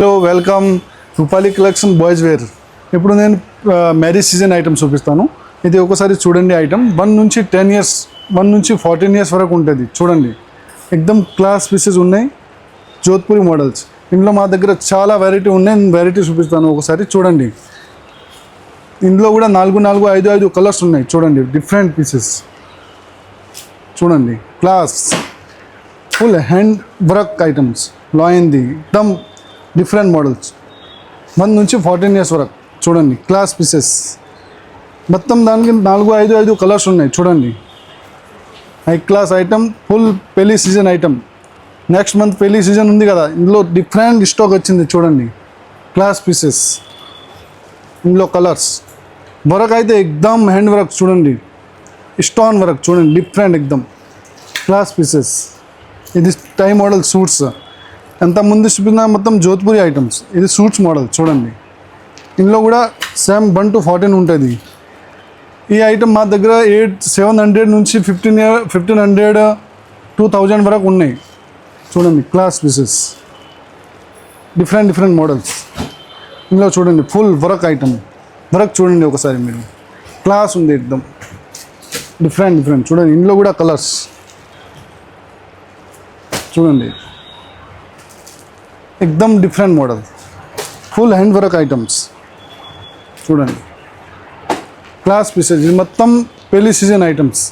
Hello welcome Rupali collection boys wear. ఇప్పుడు నేను marriage season item చూపిస్తాను. ఇది ఒకసారి చూడండి. ఐటమ్ 1 నుంచి 10 ఇయర్స్ 1 నుంచి 14 ఇయర్స్ వరకు ఉంటుంది. చూడండి, ఎక్దమ్ క్లాస్ పీసెస్ ఉన్నాయి, జోధ్పూరి మోడల్స్. ఇందులో మా దగ్గర చాలా వెరైటీ ఉన్నాయి. నేను వెరైటీ చూపిస్తాను, ఒకసారి చూడండి. ఇందులో కూడా 4 కలర్స్ ఉన్నాయి. చూడండి, డిఫరెంట్ పీసెస్ చూడండి. Class full hand work items లాయింది, ఎక్దమ్ డిఫరెంట్ మోడల్స్. 1 నుంచి 14 ఇయర్స్ వరకు చూడండి. క్లాస్ పీసెస్ మొత్తం దానికి 4 కలర్స్ ఉన్నాయి. చూడండి, హై క్లాస్ ఐటమ్, ఫుల్ పెళ్లి సీజన్ ఐటమ్. నెక్స్ట్ మంత్ పెళ్లి సీజన్ ఉంది కదా, ఇందులో డిఫరెంట్ స్టాక్ వచ్చింది. చూడండి, క్లాస్ పీసెస్. ఇందులో కలర్స్ వర్క్ అయితే ఎక్దమ్ హ్యాండ్ వర్క్. చూడండి, స్టోన్ వర్క్. చూడండి, డిఫరెంట్ ఎక్దమ్ క్లాస్ పీసెస్. ఇది టై మోడల్ సూట్స్. ఎంత ముందు చూపిన మొత్తం జోధ్పూరి ఐటమ్స్. ఇది సూట్స్ మోడల్. చూడండి, ఇందులో కూడా సేమ్ 1 to 14 ఉంటుంది. ఈ ఐటమ్ మా దగ్గర 700 నుంచి 1500 2000 వరకు ఉన్నాయి. చూడండి, క్లాస్ పీసెస్, డిఫరెంట్ మోడల్స్. ఇందులో చూడండి, ఫుల్ వర్క్ ఐటమ్. వర్క్ చూడండి ఒకసారి మీరు, క్లాస్ ఉంది ఎక్దమ్ డిఫరెంట్. చూడండి, ఇందులో కూడా కలర్స్ చూడండి, ఎక్దమ్ different model, full hand work items. చూడండి, క్లాస్ పీసెస్. ఇది మొత్తం పెళ్లి సీజన్ ఐటమ్స్.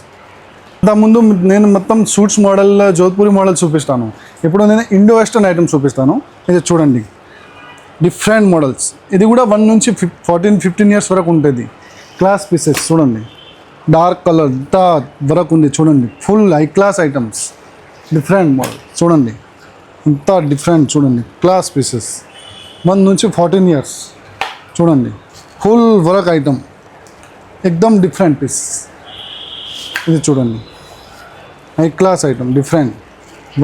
అంతకుముందు నేను మొత్తం సూట్స్ మోడల్, జోధ్పూరి మోడల్ చూపిస్తాను. ఇప్పుడు నేను ఇండో వెస్టర్న్ ఐటమ్స్ చూపిస్తాను. ఇది చూడండి, డిఫరెంట్ మోడల్స్. ఇది కూడా 1 నుంచి 14-15 ఇయర్స్ వరకు ఉంటుంది. క్లాస్ పీసెస్ చూడండి, డార్క్ కలర్ వర్క్ ఉంది. చూడండి, full high class items, different model. చూడండి, ఇంత డిఫరెంట్. చూడండి, క్లాస్ పీసెస్ 1 నుంచి 14 ఇయర్స్. చూడండి, ఫుల్ వర్క్ ఐటమ్, ఎక్దమ్ డిఫరెంట్ పీస్. ఇది చూడండి, హై క్లాస్ ఐటమ్, డిఫరెంట్.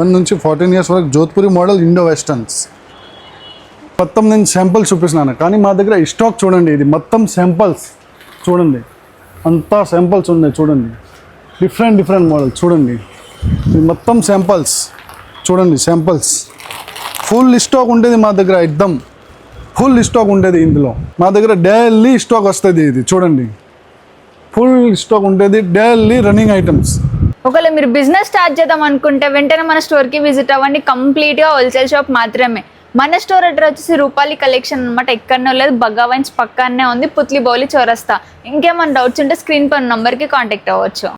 1 నుంచి 14 ఇయర్స్ వరకు జోధ్పూరి మోడల్, ఇండో వెస్టర్న్స్. మొత్తం నేను శాంపుల్స్ చూపిస్తున్నాను, కానీ మా దగ్గర స్టాక్ చూడండి. ఇది మొత్తం శాంపుల్స్. చూడండి, అంతా శాంపుల్స్ ఉన్నాయి. చూడండి, డిఫరెంట్ మోడల్. చూడండి, ఇది మొత్తం శాంపుల్స్. చూడండి, శాంపుల్స్. ఫుల్ స్టాక్ ఉంటుంది మా దగ్గర, ఎక్దమ్ ఫుల్ స్టాక్ ఉంటుంది. ఇందులో మా దగ్గర డైలీ స్టాక్ వస్తుంది. ఇది చూడండి, ఫుల్ స్టాక్ ఉంటుంది, డైలీ రన్నింగ్ ఐటమ్స్. ఒకవేళ మీరు బిజినెస్ స్టార్ట్ చేద్దాం అనుకుంటే వెంటనే మన స్టోర్కి విజిట్ అవ్వండి. కంప్లీట్గా హోల్సేల్ షాప్ మాత్రమే. మన స్టోర్ అడ్రస్ వచ్చేసి రూపాలి కలెక్షన్ అనమాట. ఎక్కడనో లేదు, బగ్గావైన్స్ పక్కనే ఉంది, పుత్లిబౌలి చౌరస్తా. ఇంకేమైనా డౌట్స్ ఉంటే స్క్రీన్ పై నంబర్కి కాంటాక్ట్ అవ్వచ్చు.